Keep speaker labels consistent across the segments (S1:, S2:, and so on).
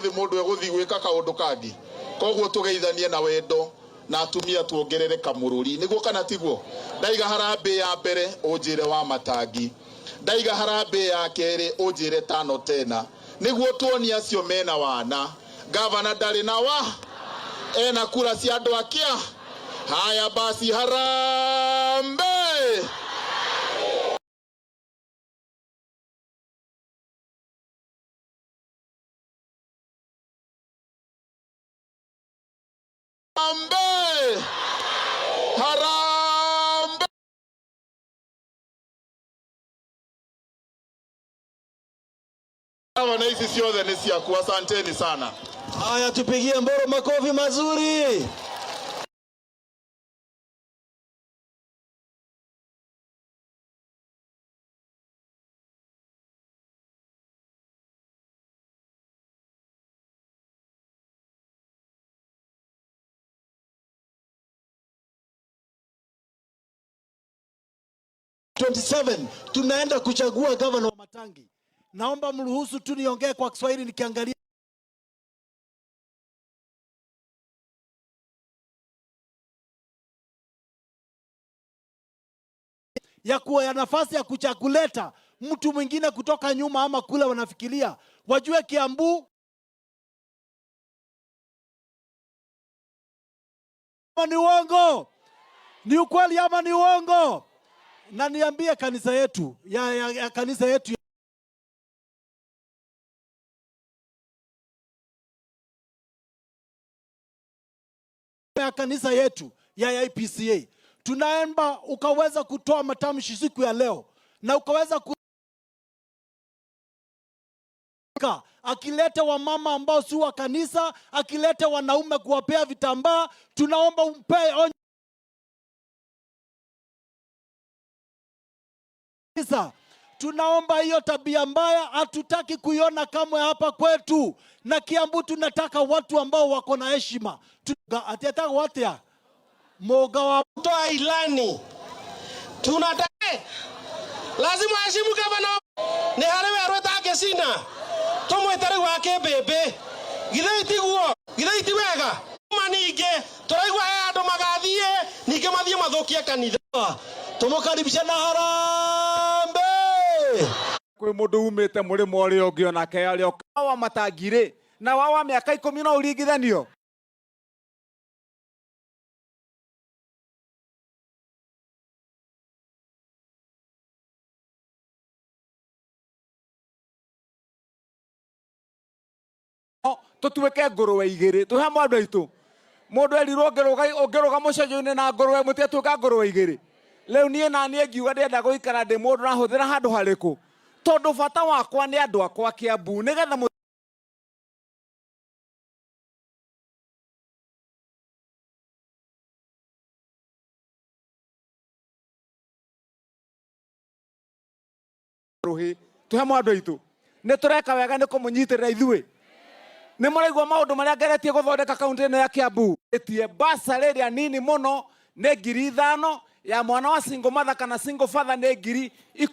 S1: Mundu eguthi gwika kaundu kangi koguo tugeithanie na wendo na atumia tuongerere kamururi niguo kana tiguo. Ndaiga harambe ya mbere unjire wa matangi, ndaiga harambe ya keri unjire tano tena niguo tuonia acio mena wana. Gavana ndari na wa ena kura cia andu akia. Haya basi harambe. Harambe! Harambe! Hawa na hizi siothe ni siaku. Asanteni sana.
S2: Haya, tupigie Mboro makofi mazuri. Tunaenda kuchagua gavana wa Matangi. Naomba mruhusu tu niongee kwa Kiswahili nikiangalia ya kuwa ya nafasi ya kuchakuleta mtu mwingine kutoka nyuma ama kule wanafikiria wajue Kiambu ni uongo, ni ukweli ama ni uongo. Na niambie kanisa yetu ya kanisa yetu ya kanisa yetu ya IPCA, tunaomba ukaweza kutoa matamshi siku ya leo na ukaweza akileta wamama ambao si wa kanisa, akileta wanaume kuwapea vitambaa, tunaomba umpe tunaomba hiyo tabia mbaya hatutaki kuiona kamwe hapa kwetu. Na Kiambu tunataka watu ambao wako na heshima. Atataka watu ya moga wa
S3: toa ilani. Tunataka lazima heshimu gavana ni halewe arotake sina. Tumwetare wake bebe. Githeiti wega. Manige turaigwa andu magathie nige mathie mathokia kanitha. Tumukaribisha na harambe.
S4: Kwi mundu umite murimo uri ungi onake ari wa Matangire na wa miaka 10 no uringithanio. Tutuweke nguruwe igiri tuhe mwandu aitu mundu erirwo ongeruga mucenjo-ini na nguruwe mutie tuka nguruwe igiri. Leo nie na nie ngiuga ndenda guikara ndi mundu nahuthira handu hariku tondu bata wakwa ni andu akwa Kiambu nigetha ruhi tuhe mwandu aitu ni tureka wega ni kumunyitirira ithui. Ni muraigwa maundu maria ngeretie guthondeka kaunti-ini ya Kiambu etie basari ria nini muno ni 5,000 ya mwana wa single mother kana single father ni 10,000.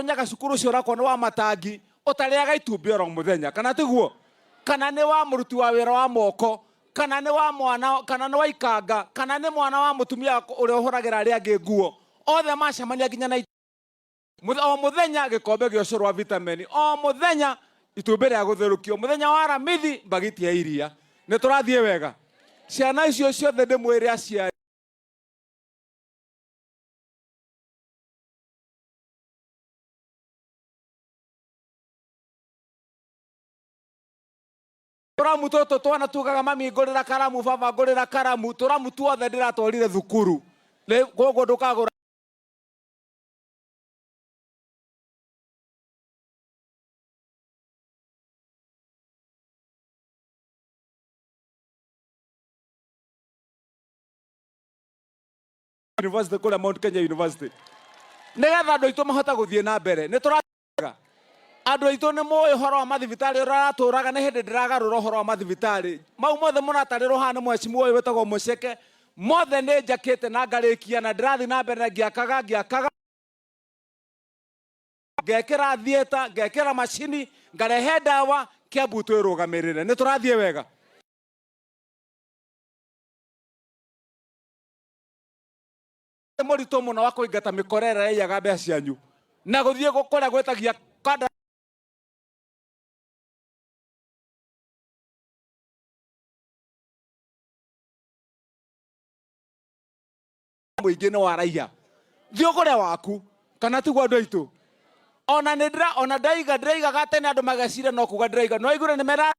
S4: Nyaga cukuru cio rakwa ni wa Matangi utariaga itumbi oro muthenya kana tiguo, kana ni wa muruti wa wira wa moko, kana ni wa mwana, kana ni wa ikanga, kana ni mwana wa mutumia uri ohuragira ari angi nguo, othe macemania nginya na o muthenya gikombe gio curu wa vitamin, o muthenya itumbi ria gutherukio, muthenya wa aramithi bagiti ya iria. Ni turathie wega ciana icio ciothe ndimwire aciari turamu toto twana tugaga mami ngurira karamu baba ngurira karamu turamu tuothe ndiratwarire thukuru gogo ndukagura University kule Mount Kenya University nigetha andu aitu mahota guthie na mbere ni turaga Andu aitũ nĩ mũĩ ũhoro wa mathibitarĩ ũrĩa aratũraga nĩ hĩndĩ ndĩragarũra ũhoro wa mathibitarĩ. Mau mothe mũratarĩrwo haha nĩ mwecimu ũyũ wĩtagwo Mũceke. Mothe nĩ njakĩte na ngarĩkia na ndĩrathiĩ na mbere ngĩakaga ngekĩra thieta, ngekĩra macini, ngarehe ndawa, Kiambu twĩrũgamĩrĩre. Nĩ tũrathiĩ wega? Mũritũ mũno wa kũingata mĩkorere ya iyaga mbeca cianyu na gũthiĩ kũrĩa gwĩtagia kada mũingĩ nĩ waraiya. Thiĩ kũrĩa waku kana tiguo andũ aitũ. Ona ndaigaga tene andũ magecire no kuga ndĩraiga. No igure nĩ mera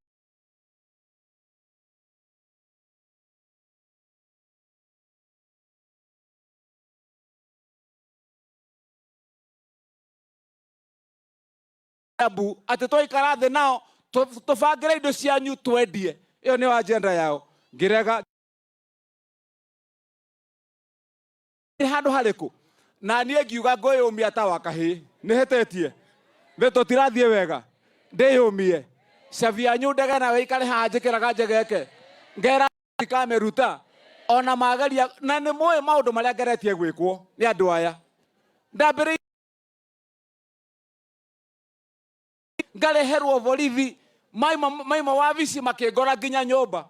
S4: Kiambu atĩ twaikara thĩ nao tũbangĩre indo cianyu twendie. Ĩyo nĩ agenda yao. Ngĩrega handũ harĩkũ na niĩ ngiuga ngwĩyũmia ta wa kahĩĩ. Nĩ hĩtĩtie nĩ tũtirathiĩ wega. Ndĩyũmie cabi yanyu ndege nawe ikare haha njĩkĩraga njegeke ngera ikameruta ona mageria na nĩ mũĩ maũndũ marĩa ngeretie gwĩkwo nĩ andũ aya. Ndambĩrĩirie ngareherwo borithi maima wabici makĩngora nginya nyũmba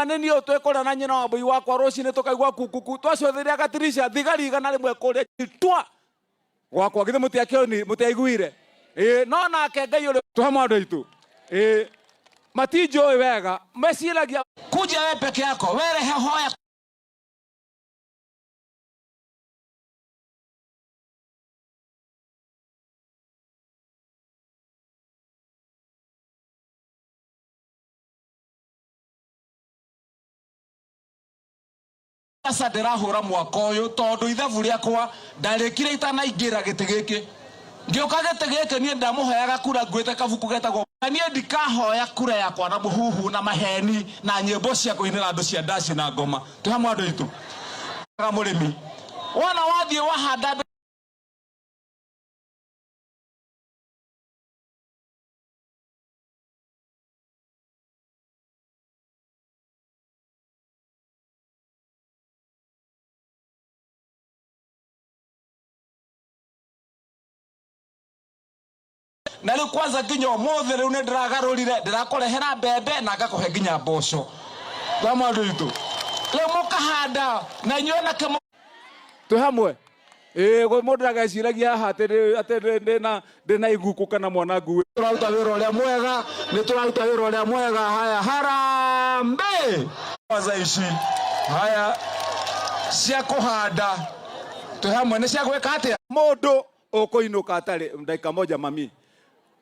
S4: nĩ niĩ twĩkũrĩa na nyina wa mbũi wakwa rũcinĩ tũkaigua kukuku twacũthĩria gatirisha thigari igana rĩmwe kũrĩa twa gwakwa githĩ mũtiaiguire no nake Ngai ũrĩ tũhamwe andũ aitũ matinjũĩ wega meciragia kuja wewe peke yako werehe hoya sasa ndĩrahũra mwaka ũyũ tondũ ithabu rĩakwa ndarĩkire itanaingĩra gĩtĩ gĩkĩ. Ngĩũka gĩtĩ gĩkĩ niĩ ndamuheaga kura nguĩte kabuku getagwo niĩ ndikahoya kura yakwa na mũhuhu na maheni na nyĩmbo cia kũinĩra andũ cia ndaci na ngoma. Tũhamwe andũ aitũ. Mũrĩmi wona wathiĩ wahanda na rĩu kwanza nginya ũmũthĩ rĩu nĩ ndĩragarũrire ndĩrakũrehera mbembe na ngakũhe nginya mboco. Tũhamwe andũ aitũ. Rĩu mũkahanda na inyuĩ na kĩmo tũhamwe. Mũndũ ndageciragia haha atĩ ndĩna iguku kana mwana ngui. Tũraruta wĩra ũrĩa mwega, nĩ tũraruta wĩra ũrĩa mwega. Haya harambĩ kwanza ici haya cia kũhanda tũhamwe nĩ cia gwĩka atĩa. Mũndũ ũkũinũka atarĩ ndagĩka moja mami.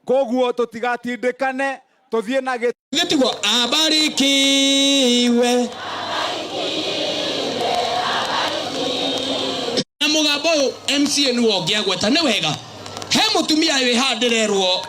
S4: Koguo tũtigatindĩkane tũthiĩ na gĩtigwo abarikiwe na mũgambo ũyũ MCA nĩwe ũngĩagweta nĩ wega he mũtumia wĩ handĩrerwo